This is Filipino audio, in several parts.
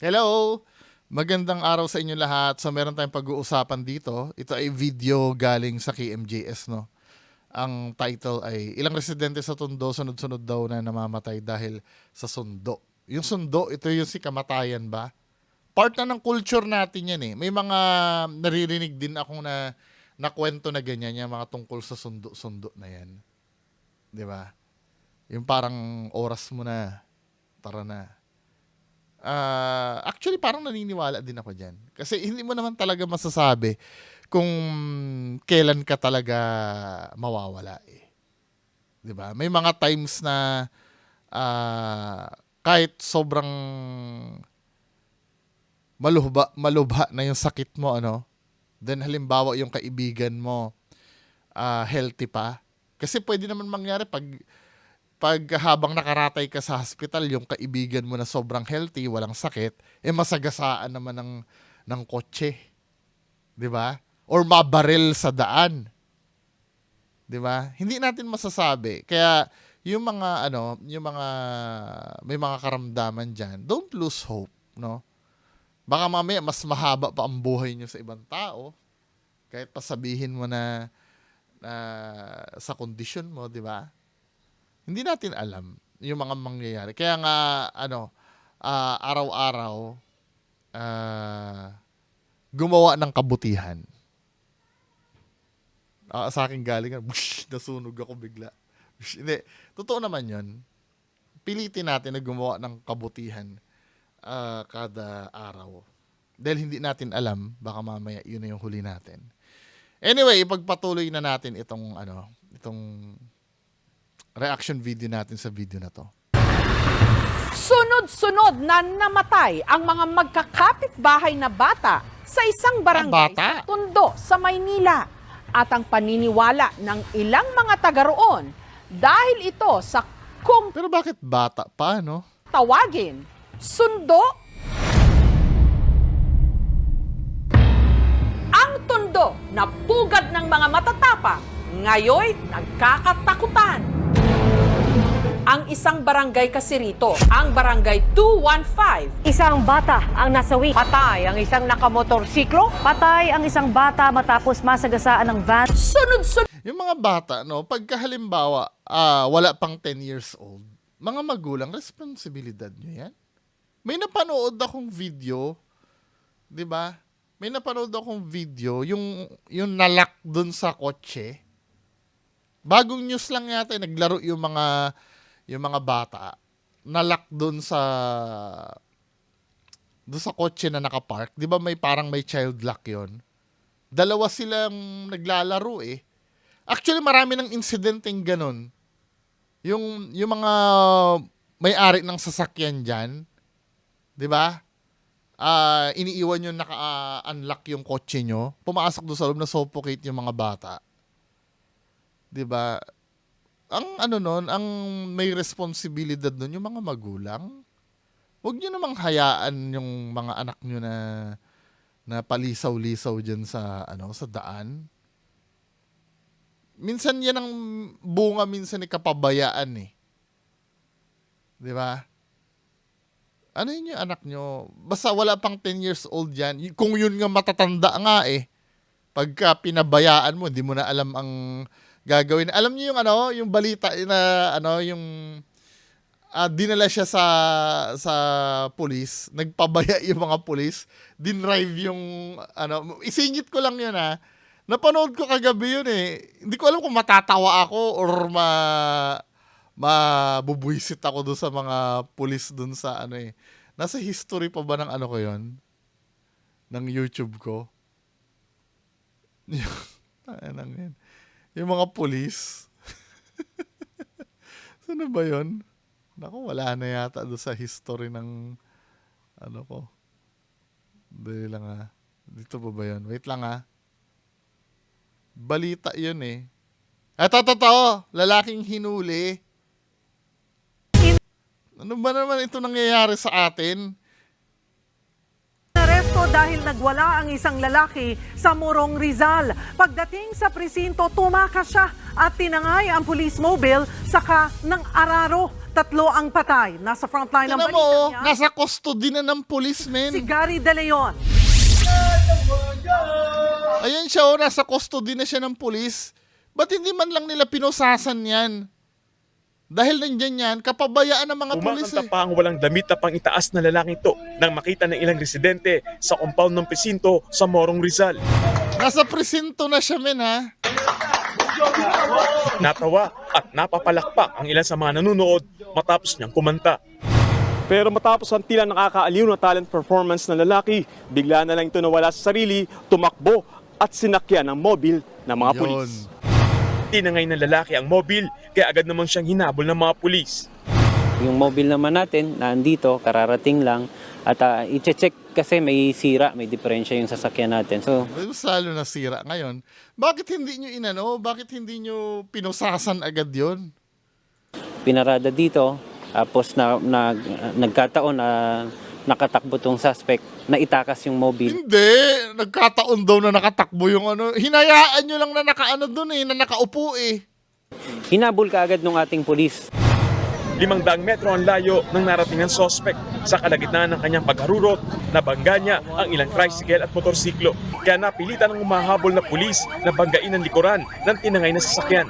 Hello! Magandang araw sa inyo lahat. So meron tayong pag-uusapan dito. Ito ay video galing sa KMJS, no? Ang title ay Ilang Residente sa Tondo sunod-sunod daw na namamatay dahil sa sundo. Yung sundo, ito yung si kamatayan ba? Part na ng culture natin yan eh. May mga naririnig din akong na kwento na ganyan, yung mga tungkol sa sundo-sundo na yan. 'Di ba? Yung parang oras mo na, tara na. Actually parang naniniwala din ako diyan. Kasi hindi mo naman talaga masasabi kung kailan ka talaga mawawala eh. 'Di ba? May mga times na kahit sobrang malubha na yung sakit mo ano, then halimbawa yung kaibigan mo healthy pa. Kasi pwede naman mangyari pag habang nakaratay ka sa hospital, yung kaibigan mo na sobrang healthy, walang sakit, masagasaan naman ng kotse. 'Di ba? Or mabaril sa daan. 'Di ba? Hindi natin masasabi. Kaya yung mga may mga karamdaman diyan, don't lose hope, no? Baka mamaya mas mahaba pa ang buhay niyo sa ibang tao kahit pa sabihin mo na sa kondisyon mo, 'di ba? Hindi natin alam yung mga mangyayari. Kaya nga araw-araw gumawa ng kabutihan. Sa akin galing, nasunog ako bigla. Hindi, totoo naman 'yon. Pilitin natin na gumawa ng kabutihan kada araw. Dahil hindi natin alam, baka mamaya yun na yung huli natin. Anyway, ipagpatuloy na natin itong reaction video natin sa video na to. Sunod-sunod na namatay ang mga magkakapit-bahay na bata sa isang barangay sa Tondo sa Maynila. At ang paniniwala ng ilang mga taga roon dahil ito sa Pero bakit bata pa, no? tawagin, sundo. Ang Tondo na pugad ng mga matatapang ngayoy nagkakatakutan. Ang isang barangay kasi rito, ang barangay 215. Isang bata ang nasawi. Patay ang isang nakamotorsiklo. Patay ang isang bata matapos masagasaan ng van. Sunod-sunod Yung mga bata, no, pagka halimbawa, wala pang 10 years old, mga magulang, responsibilidad nyo yan. May napanood akong video, di ba? May napanood akong video, yung nalak dun sa kotse. Bagong news lang yata, naglaro yung mga bata. Nalak dun sa kotse na nakapark. Di ba may parang may child lock yon? Dalawa silang naglalaro eh. Actually, marami ng insidenteng ganun. Yung mga may-ari ng sasakyan dyan, di ba? Iniiwan yung naka-unlock yung kotse nyo. Pumasok doon sa loob na suffocate yung mga bata. Di ba? Ang may responsibilidad nun yung mga magulang. Huwag nyo namang hayaan yung mga anak nyo na palisaw-lisaw dyan sa daan. Minsan yan ang bunga minsan ni kapabayaan eh. 'Di ba? Ano yun yung anak nyo? Basta wala pang 10 years old yan. Kung yun nga matatanda nga eh. Pagka pinabayaan mo, hindi mo na alam ang gagawin. Alam niyo yung balita na yung dinala siya sa police, nagpabaya yung mga police, dinrive yung isingit ko lang yun Napanood ko kagabi yun eh. Hindi ko alam kung matatawa ako or mabubwisit ako doon sa mga pulis doon sa Nasa history pa ba ng ko yun? Ng YouTube ko? Yung mga pulis. Saan ba yun? Naku, wala na yata doon sa history ng ko. Dali lang Dito pa ba yun? Wait lang Balita yun eh. Totoo, lalaking hinuli. Ano ba naman ito nangyayari sa atin? Naresto dahil nagwala ang isang lalaki sa Morong Rizal. Pagdating sa presinto, tumakas siya at tinangay ang police mobile saka ng araro. 3 ang patay. Nasa frontline ng Tingnan mo, balita niya, nasa custody na ng police, men. si Gary De Leon. Ayan siya, nasa custody na siya ng police. Ba't hindi man lang nila pinusasan yan? Dahil nandyan yan, kapabayaan ng mga pulis Umakanta eh. pa ang walang damit na pang-itaas na lalaking ito nang makita ng ilang residente sa compound ng presinto sa Morong Rizal. Nasa presinto na siya, men, ha? Natawa at napapalakpak ang ilan sa mga nanonood matapos niyang kumanta. Pero matapos ang tila nakakaaliw na talent performance ng lalaki, bigla na lang ito nawala sa sarili, tumakbo at sinakyan ang mobil ng mga pulis. Tinangay ng lalaki ang mobil kaya agad namang siyang hinabol ng mga pulis. Yung mobile naman natin, nandito, kararating lang. At i-check kasi may sira, may diferensya yung sasakyan natin. So, Mas lalo nasira ngayon. Bakit hindi nyo inano? Bakit hindi nyo pinusasan agad yon? pinarada dito. Tapos nagkataon na nakatakbo tong suspect na itakas yung mobile. Hindi. Nagkataon daw na nakatakbo yung ano. Hinayaan nyo lang na nakaano dun eh, na nakaupo eh. Hinabol ka agad ng ating pulis. 500 metro ang layo ng narating ng sospek. Sa kalagitnaan ng kanyang pagharurot, nabangga niya ang ilang tricycle at motorsiklo. Kaya napilitan ng umahabol na pulis na banggain ang likuran ng tinangay na sasakyan.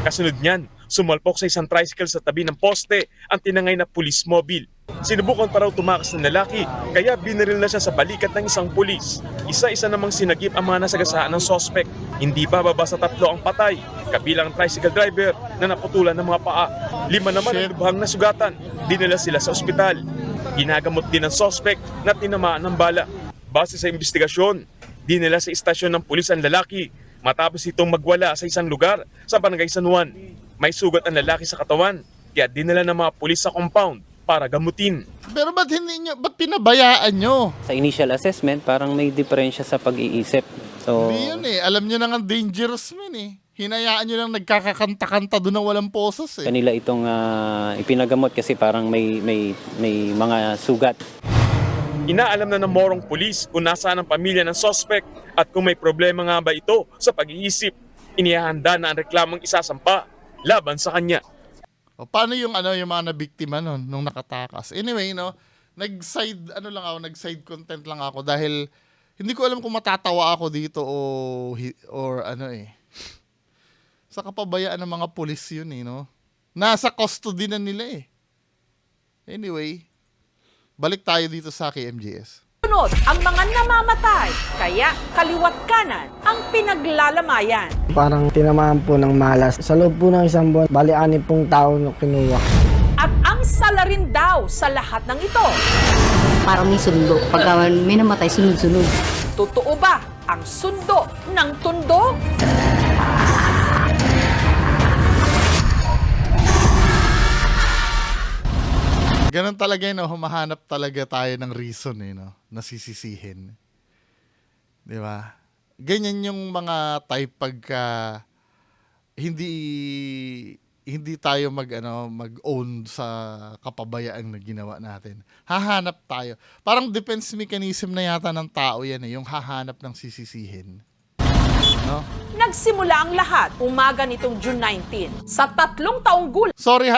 Kasunod niyan, sumalpok sa isang tricycle sa tabi ng poste ang tinangay na police mobile. Sinubukan pa raw tumakas ng lalaki, kaya binaril na siya sa balikat ng isang pulis. Isa-isa namang sinagip ang mga nasagasaan ng sospek. Hindi bababa sa 3 ang patay, kabilang ang tricycle driver na naputulan ng mga paa. 5 naman ang lubhang nasugatan. Dinala sila sa ospital. Ginagamot din ng sospek na tinamaan ng bala. Base sa investigasyon, dinala sa istasyon ng pulis ang lalaki matapos itong magwala sa isang lugar sa Barangay San Juan. May sugat ang lalaki sa katawan, kaya dinala ng mga pulis sa compound para gamutin. Pero ba't pinabayaan nyo? Sa initial assessment, parang may diferensya sa pag-iisip. So, Hindi yun eh. Alam nyo nang ang dangerous man eh. Hinayaan nyo lang nagkakakanta-kanta doon na walang poses eh. kanila itong ipinagamot kasi parang may mga sugat. Inaalam na ng Morong Police kung nasaan ang pamilya ng sospek at kung may problema nga ba ito sa pag-iisip. Inihahanda na ang reklamong isasampa laban sa kanya. O, paano yung mga nabiktima nun nung nakatakas? Anyway, nag-side content lang ako dahil hindi ko alam kung matatawa ako dito or ano eh. Sa kapabayaan ng mga pulis yun eh, no? Nasa custody na nila eh. Anyway, balik tayo dito sa KMJS. Sunod ang mga namamatay, kaya kaliwat kanan ang pinaglalamayan. Parang tinamaan po ng malas. Sa loob po ng isang buwan, bali 6 pong tao na kinuha. At ang salarin daw sa lahat ng ito. Parang may sundo. Pagka may namatay, sunod-sunod. Totoo ba ang sundo ng tundo? Ganun talaga yun, humahanap talaga tayo ng reason na sisisihin. Di ba? Ganyan yung mga type pagka hindi tayo mag-own sa kapabayaan na ginawa natin. Hahanap tayo. Parang defense mechanism na yata ng tao yan yung hahanap ng sisisihin. No? Nagsimula ang lahat umaga nitong June 19 sa 3 taong gulang. Sorry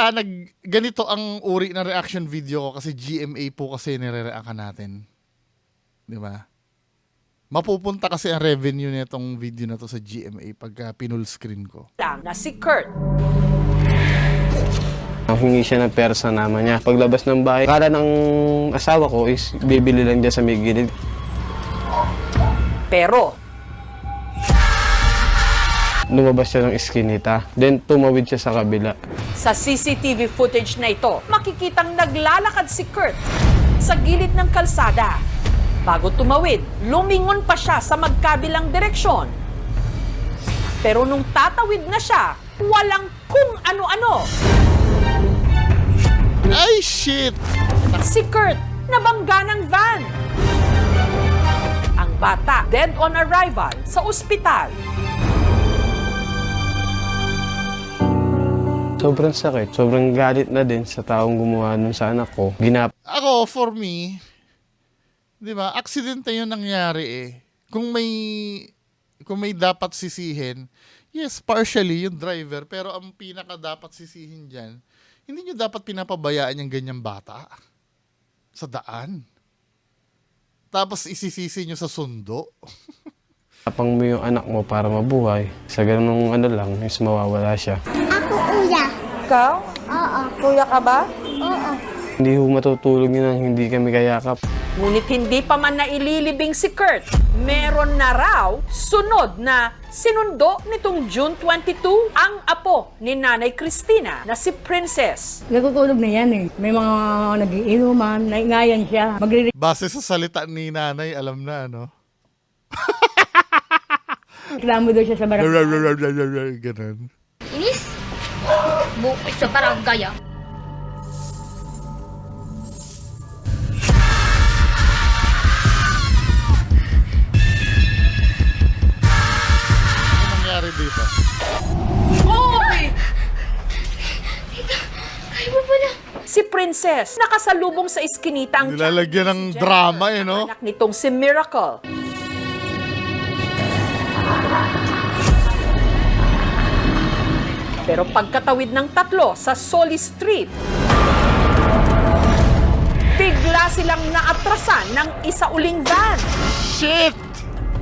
ganito ang uri ng reaction video ko kasi GMA po kasi nire-reactan natin. Di ba? Mapupunta kasi ang revenue nitong video na to sa GMA pagka pinull screen ko. Lang na si Kurt. Hingi siya ng pera sa nama niya. Paglabas ng bahay, akala ng asawa ko is bibili lang dyan sa may gilid. Pero Lumabas siya ng iskinita. Then tumawid siya sa kabila. sa CCTV footage na ito, makikitang naglalakad si Kurt sa gilid ng kalsada. Bago tumawid, lumingon pa siya sa magkabilang direksyon. Pero nung tatawid na siya, walang kung ano-ano. Ay, shit! Si Kurt nabangga ng van. Ang bata dead on arrival sa ospital. Sobrang sakit. Sobrang galit na din sa taong gumawa nun sa anak ko. Ako, for me, di ba, aksidente yun nangyari eh. Kung may dapat sisihin, Yes, partially yung driver, pero ang pinaka dapat sisihin dyan, hindi nyo dapat pinapabayaan yung ganyang bata sa daan. Tapos isisisi nyo sa sundo. Tapang mo yung anak mo para mabuhay. Sa ganung ano lang, is mawawala siya. Ako, kuya. Ikaw? Oo. Kuya ka ba? Oo. Hindi ho matutulog yun na hindi kami kayakap. Ngunit hindi pa man naililibing si Kurt, meron na raw sunod na sinundo nitong June 22 ang apo ni Nanay Cristina na si Princess. Nagtutulog na yan eh. May mga nagiinuman, naingayan siya. Base sa salita ni nanay, alam na, ano? Magreklamo daw siya sa barangay. Ganun. Inis? Bukit sa barangay ah. Ano nangyari dito? Kaya mo pala. Si Princess, nakasalubong sa iskinita ang Nilalagyan ng drama eh, no? anak nitong si Miracle. Pero pagkatawid ng tatlo sa Solis Street, bigla silang naatrasan ng isa uling van. Shit!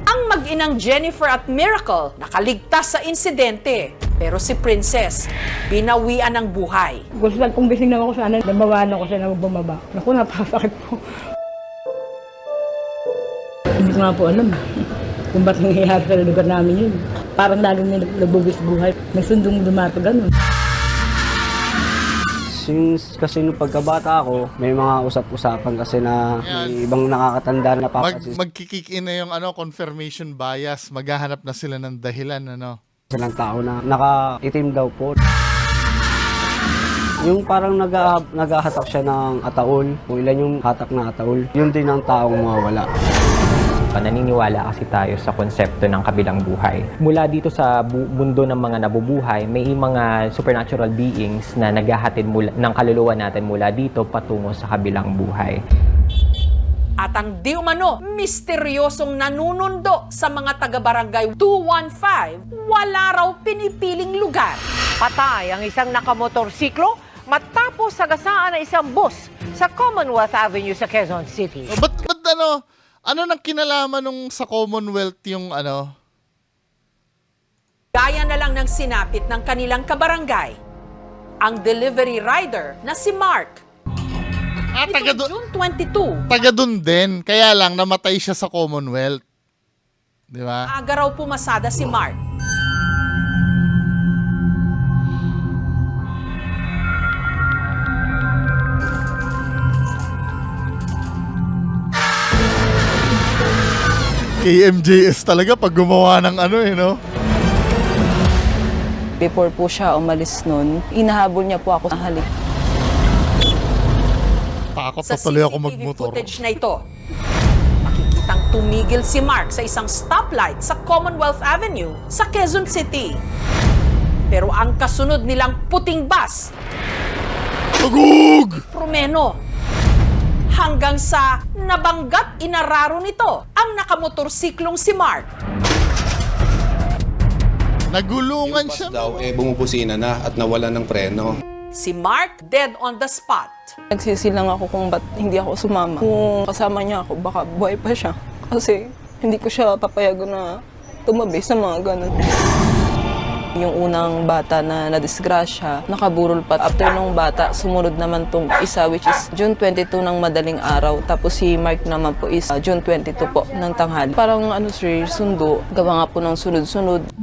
Ang mag-inang Jennifer at Miracle nakaligtas sa insidente. Pero si Princess, binawian ng buhay. Gusto lang kung gising naman ako sana, nabawalan ako siya na bumaba. Naku, napakasakit po. Hindi ko nga po alam kung ba't nangyayari sa lugar namin yun. Parang laging may nagbubis buhay. May sundong dumato, ganun. Since kasi nung pagkabata ako, may mga usap-usapan kasi na may ibang nakakatanda na Magkikick in na yung confirmation bias. Maghahanap na sila ng dahilan, ano? silang tao na nakaitim daw po. Yung parang naghahatak siya ng ataol, kung ilan yung hatak na ataol, yun din ang taong mawawala. Naniniwala kasi tayo sa konsepto ng kabilang buhay. Mula dito sa mundo ng mga nabubuhay, may mga supernatural beings na naghahatid ng kaluluwa natin mula dito patungo sa kabilang buhay. At ang di umano, misteryosong nanunundo sa mga taga-barangay 215, wala raw pinipiling lugar. Patay ang isang nakamotorsiklo matapos sagasaan ng isang bus sa Commonwealth Avenue sa Quezon City. Ba't ano nang kinalaman nung sa Commonwealth yung Gaya na lang ng sinapit ng kanilang kabarangay, ang delivery rider na si Mark. June 22. Taga dun din, kaya lang namatay siya sa Commonwealth. Di ba? Aga raw pumasada si Mark. KMJS talaga pag gumawa ng no? Before po siya umalis nun, inahabol niya po ako sa halik. Takot Sa na tuloy ako CCTV magmotor. footage na ito, makikitang tumigil si Mark sa isang stoplight sa Commonwealth Avenue sa Quezon City. Pero ang kasunod nilang puting bus, Tugug! promeno. Hanggang sa nabanggat inararo nito ang nakamotorsiklong si Mark. Nagulungan siya. Daw bumubusina na at nawala ng preno. Si Mark dead on the spot. Nagsisilang ako kung ba't hindi ako sumama. Kung kasama niya ako, baka buhay pa siya. Kasi hindi ko siya papayagan na tumabi sa mga ganun. Yung unang bata na nadisgrasya, nakaburol pa. After nung bata, sumunod naman tong isa which is June 22 ng madaling araw. Tapos si Mark naman po is June 22 po ng tanghali. Parang sir, sundo. Gawa nga po ng sunod-sunod.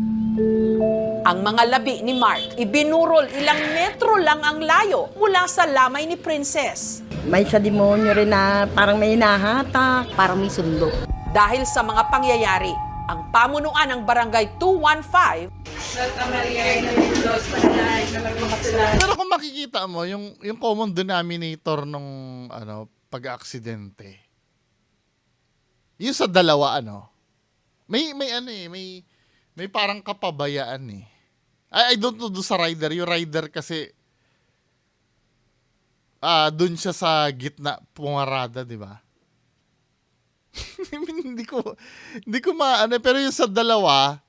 Ang mga labi ni Mark, ibinurol ilang metro lang ang layo mula sa lamay ni Princess. May sa demonyo rin na parang may hinahatak. Parang may sundo. Dahil sa mga pangyayari, ang pamunuan ng Barangay 215 Pero kung makikita mo, yung common denominator nung pag-aksidente, yung sa dalawa, may parang kapabayaan eh. I don't know do sa rider. Yung rider kasi, dun siya sa gitna, pumarada, di ba? hindi ko maano, pero yung sa dalawa,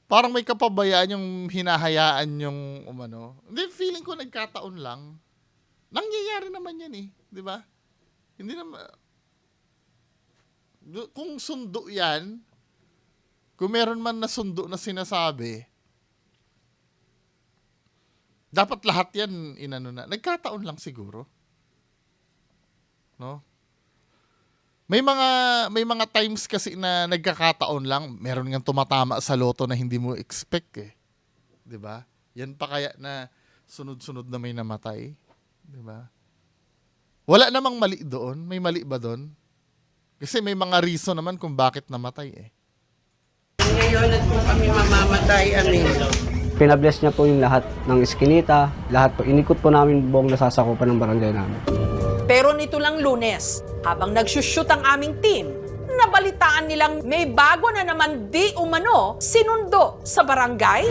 Parang may kapabayaan yung hinahayaan yung umano. Hindi, feeling ko nagkataon lang. Nangyayari naman yan eh. Di ba? Hindi naman... Kung sundo yan, kung meron man na sundo na sinasabi, dapat lahat yan inano na. Nagkataon lang siguro. No? May mga times kasi na nagkakataon lang, meron ngang tumatama sa loto na hindi mo expect eh. 'Di ba? Yan pa kaya na sunod-sunod na may namatay, 'di ba? Wala namang mali doon. May mali ba doon? Kasi may mga reason naman kung bakit namatay eh. Ngayon at kung kami mamamatay, amin. Pinabless niya po yung lahat ng iskinita, lahat po. Inikot po namin buong nasasakupan ng barangay namin. Pero nito lang Lunes, habang nagsushoot ang aming team, nabalitaan nilang may bago na naman di umano sinundo sa barangay.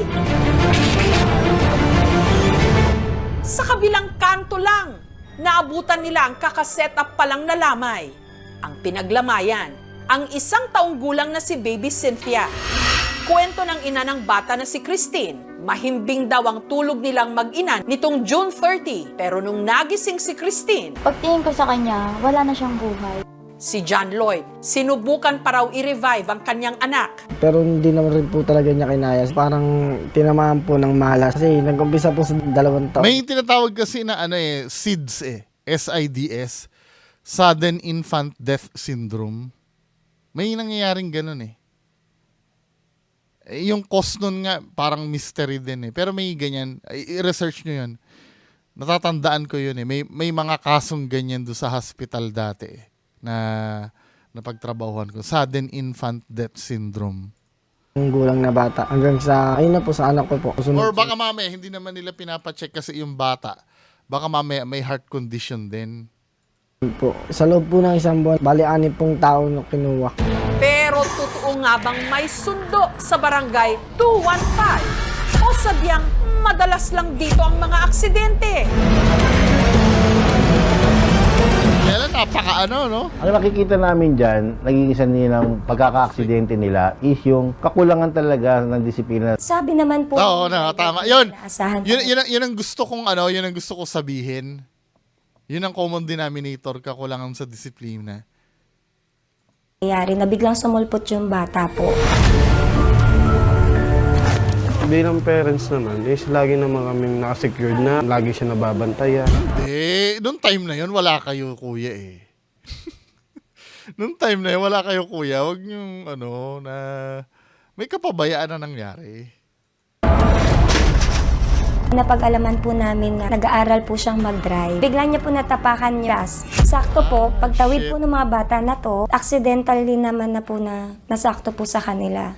Sa kabilang kanto lang, naabutan nila ang kakasetup palang na lamay. Ang pinaglamayan, ang 1 taong gulang na si Baby Cynthia. Kwento ng ina ng bata na si Christine, mahimbing daw ang tulog nilang mag-ina nitong June 30. Pero nung nagising si Christine, pagtingin ko sa kanya, wala na siyang buhay. Si John Lloyd, sinubukan pa raw i-revive ang kanyang anak. Pero hindi naman rin po talaga niya kinaya. Parang tinamaan po ng malas. Kasi nag-umpisa po sa 2 taon. May tinatawag kasi na SIDS eh. SIDS. Sudden Infant Death Syndrome. May nangyayaring ganun eh. Yung cause nun nga, parang mystery din eh. Pero may ganyan. I-research nyo yun. Natatandaan ko yun eh. May mga kasong ganyan doon sa hospital dati eh, na napagtrabahuan ko. Sudden Infant Death Syndrome. Yung gulang na bata. Hanggang sa, ayun na po sa anak ko po. Or baka mamaya, hindi naman nila pinapacheck kasi yung bata. Baka mamaya may heart condition din. Po. Sa loob po ng 1 buwan, bali 6 pong tao na kinuha. Pero totoo nga bang may sundo sa barangay 215? O sadyang madalas lang dito ang mga aksidente? Kaya napaka-ano, no? Ang makikita namin dyan, naging isa nilang pagkaka-aksidente nila is yung kakulangan talaga ng disiplina. Sabi naman po, Oo, tama. Yun Yun ang gusto kong yun ang gusto ko sabihin. Yun ang common denominator, kakulangan sa disiplina. nangyari na biglang sumulpot yung bata po. Bilang parents naman, lagi naman kaming nakasecured na lagi siya nababantayan. Hindi. Noong time na yun, wala kayo, kuya eh. Noong time na yun, wala kayo, kuya. Huwag niyong, na may kapabayaan na nangyari. Napag-alaman po namin na nag-aaral po siyang mag-drive. Bigla niya po natapakan yung gas. Sakto po, pagtawid po ng mga bata na to, accidentally naman na po na nasakto po sa kanila.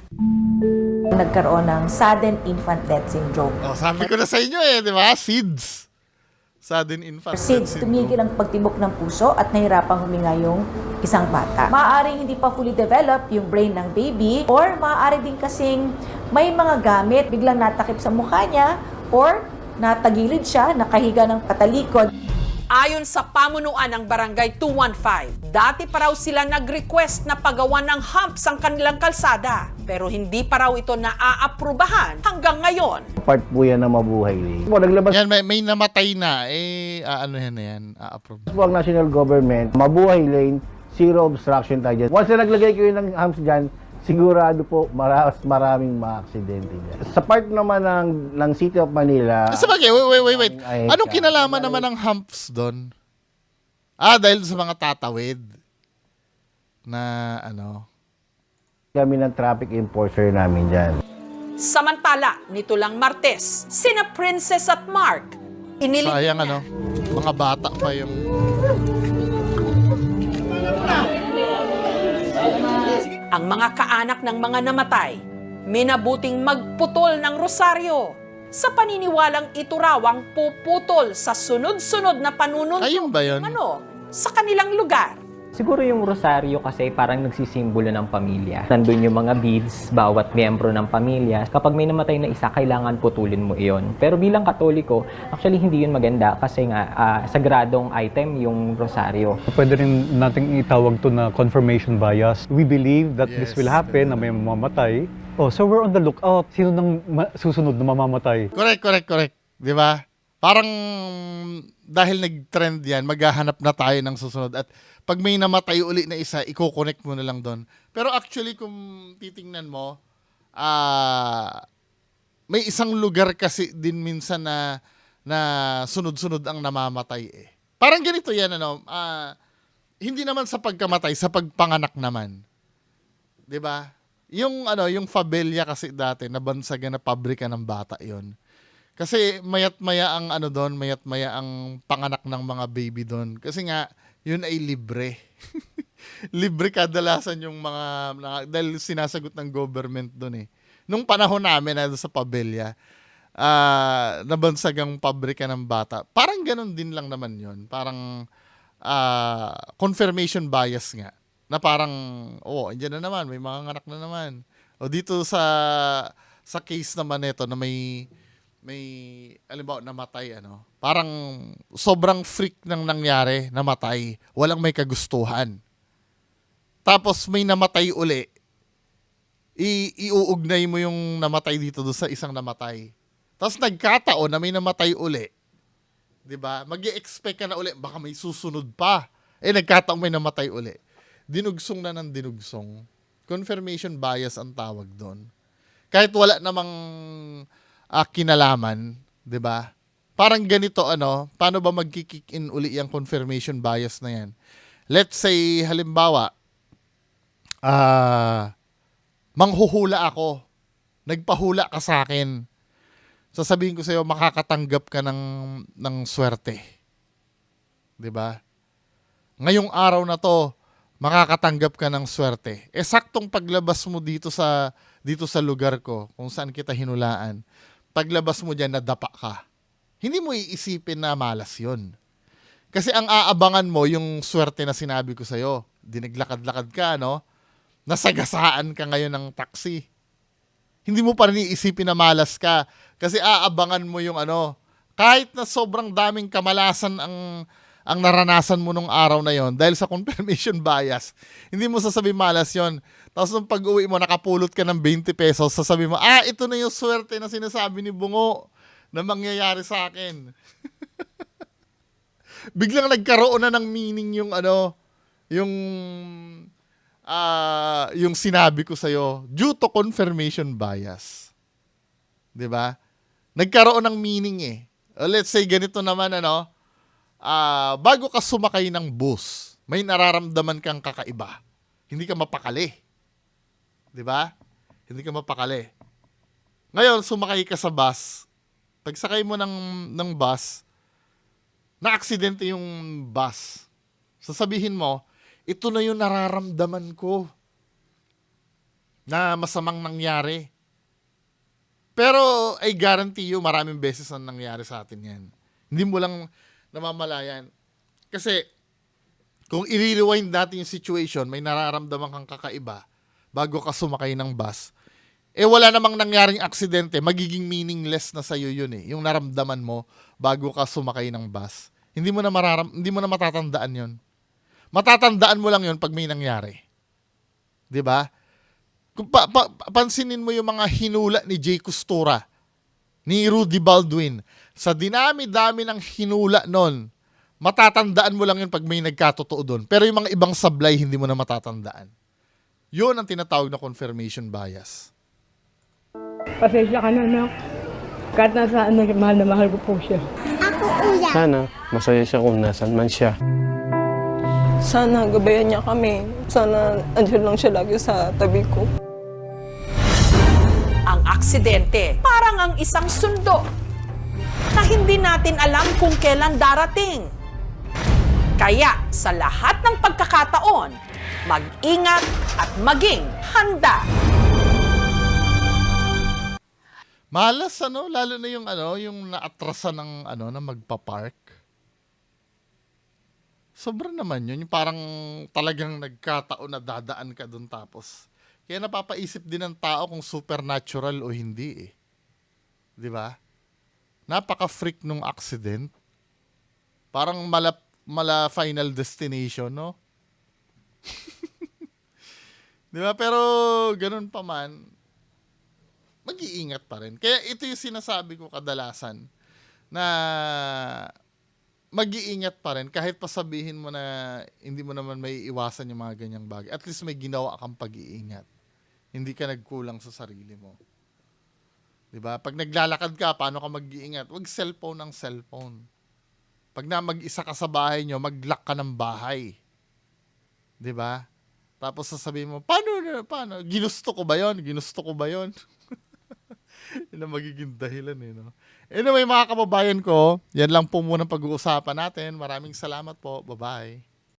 Nagkaroon ng Sudden Infant Death Syndrome. Sabi ko na sa inyo di ba? SIDS. Sudden Infant Death SIDS, tumigil ang pagtibok ng puso at nahirapang huminga yung isang bata. Maaaring hindi pa fully develop yung brain ng baby or maaari din kasing may mga gamit biglang natakip sa mukha niya or natagilid siya, nakahiga ng patalikod. Ayon sa pamunuan ng Barangay 215, dati pa raw sila nag-request na pagawan ng humps ang kanilang kalsada. Pero hindi pa raw ito naaaprubahan hanggang ngayon. Part po yan na mabuhay. Naglabas yan, may namatay na. A-approve. po ang national government, mabuhay lane, zero obstruction tayo dyan. Once na naglagay kayo ng humps dyan, sigurado po maraming mga aksidente dyan. Sa part naman ng City of Manila... Sabagay, wait. Anong kinalaman naman ng humps doon? Dahil sa mga tatawid na Kami ng traffic enforcer namin dyan. Samantala, nito lang Martes, sina Princess at Mark, sayang mga bata pa yung... Ang mga kaanak ng mga namatay, minabuting magputol ng rosaryo sa paniniwalang ito raw ang puputol sa sunod-sunod na panununtun Ayun ba yun? sa kanilang lugar. Siguro yung rosaryo kasi parang nagsisimbolo ng pamilya. Nandun yung mga beads, bawat miyembro ng pamilya. Kapag may namatay na isa, kailangan putulin mo iyon. Pero bilang Katoliko, actually hindi yun maganda kasi nga sagradong item yung rosaryo. Pwede rin nating itawag to na confirmation bias. We believe that this will happen na may mamamatay. Oh, so we're on the lookout. Sino nang susunod na mamamatay? Correct. Di ba? Parang dahil nag-trend yan, maghahanap na tayo ng susunod. At pag may namatay uli na isa, i-connect mo na lang doon. Pero actually, kung titingnan mo, may isang lugar kasi din minsan na sunod-sunod ang namamatay eh. Parang ganito yan, hindi naman sa pagkamatay, sa pagpanganak naman. 'Di ba? Yung Fabella kasi dati, nabansagan na pabrika ng bata 'yon. Kasi mayat-maya ang mayat-maya ang panganak ng mga baby doon. Kasi nga, yun ay libre. Libre kadalasan yung mga dahil sinasagot ng government doon eh. Nung panahon namin na sa Fabella, nabansagang pabrika ng bata. Parang ganun din lang naman yun. Parang confirmation bias nga. Na parang, andyan na naman, may mga anak na naman. O dito sa case naman nito na may alimbawa namatay, parang sobrang freak nang nangyari, namatay. Walang may kagustuhan. Tapos may namatay uli. Iuugnay mo yung namatay dito doon sa isang namatay. Tapos nagkataon na may namatay uli. 'Di ba? Mag-i-expect ka na uli, baka may susunod pa. Nagkataon may namatay uli. Dinugsong na ng dinugsong. Confirmation bias ang tawag doon. Kahit wala namang kinalaman, 'di ba? Parang ganito paano ba magki-kick in uli yung confirmation bias na 'yan? Let's say halimbawa, manghuhula ako. Nagpahula ka sa akin. Sasabihin ko sa iyo, makakatanggap ka ng swerte. 'Di ba? Ngayong araw na 'to, makakatanggap ka ng swerte. Saktong paglabas mo dito sa lugar ko, kung saan kita hinulaan. Paglabas mo diyan, nadapa ka. Hindi mo iisipin na malas 'yon. Kasi ang aabangan mo yung swerte na sinabi ko sa iyo. Dinaglakad-lakad ka, nasagasaan ka ngayon ng taxi. Hindi mo pa rin iisipin na malas ka kasi aabangan mo yung kahit na sobrang daming kamalasan ang naranasan mo nung araw na yon dahil sa confirmation bias, hindi mo sasabihin malas yon. Tapos nung pag-uwi mo, nakapulot ka ng 20 pesos, sasabihin mo, ito na yung swerte na sinasabi ni Bungo na mangyayari sa akin. Biglang nagkaroon na ng meaning yung sinabi ko sa'yo due to confirmation bias. 'Di ba? Nagkaroon ng meaning eh. Let's say ganito naman bago ka sumakay ng bus, may nararamdaman kang kakaiba. Hindi ka mapakali. 'Di ba? Hindi ka mapakali. Ngayon sumakay ka sa bus. Pagsakay mo ng bus, na-aksidente yung bus. Sasabihin mo, ito na yung nararamdaman ko na masamang nangyari. Pero I guarantee you, maraming beses na nangyari sa atin yan. Hindi mo lang namamalayan. Kasi kung i-rewind natin yung situation, may nararamdaman kang kakaiba bago ka sumakay ng bus. Wala namang nangyaring aksidente, magiging meaningless na sa'yo yun eh. Yung naramdaman mo bago ka sumakay ng bus. Hindi mo na matatandaan yun. Matatandaan mo lang yun pag may nangyari. 'Di ba? Pansinin mo yung mga hinula ni Jay Costura, ni Rudy Baldwin. Sa dinami-dami ng hinula nun, matatandaan mo lang yun pag may nagkatotoo doon. Pero yung mga ibang sablay, hindi mo na matatandaan. Yun ang tinatawag na confirmation bias. Pasensya ka na, anak. Kahit nasaan, mahal na mahal ko po siya. Sana masaya siya kung nasan man siya. Sana gabayan niya kami. Sana andyan lang siya lagi sa tabi ko. Ang aksidente, parang ang isang sundo na hindi natin alam kung kailan darating. Kaya sa lahat ng pagkakataon, mag-ingat at maging handa. Malas lalo na yung yung naatrasan ng na magpa-park. Sobra naman yun. Yung parang talagang nagkataon na dadaan ka dun tapos. Kaya napapaisip din ng tao kung supernatural o hindi eh. Di ba? Napaka-freak nung accident. Parang mala Final Destination, no? Di ba? Pero ganun pa man, mag-iingat pa rin. Kaya ito yung sinasabi ko kadalasan na mag-iingat pa rin kahit pa sabihin mo na hindi mo naman may iwasan yung mga ganyang bagay. At least may ginawa kang pag-iingat. Hindi ka nagkulang sa sarili mo. 'Di ba? Pag naglalakad ka, paano ka mag-iingat? Huwag cellphone ng cellphone. Pag na mag-isa ka sa bahay nyo, mag-lock ka ng bahay. 'Di ba? Tapos sasabihin mo, paano? Ginusto ko ba 'yon? Ginusto ko ba 'yon? Yun ang magiging dahilan eh, no? Anyway, mga kababayan ko, yan lang po muna pag-uusapan natin. Maraming salamat po. Bye-bye.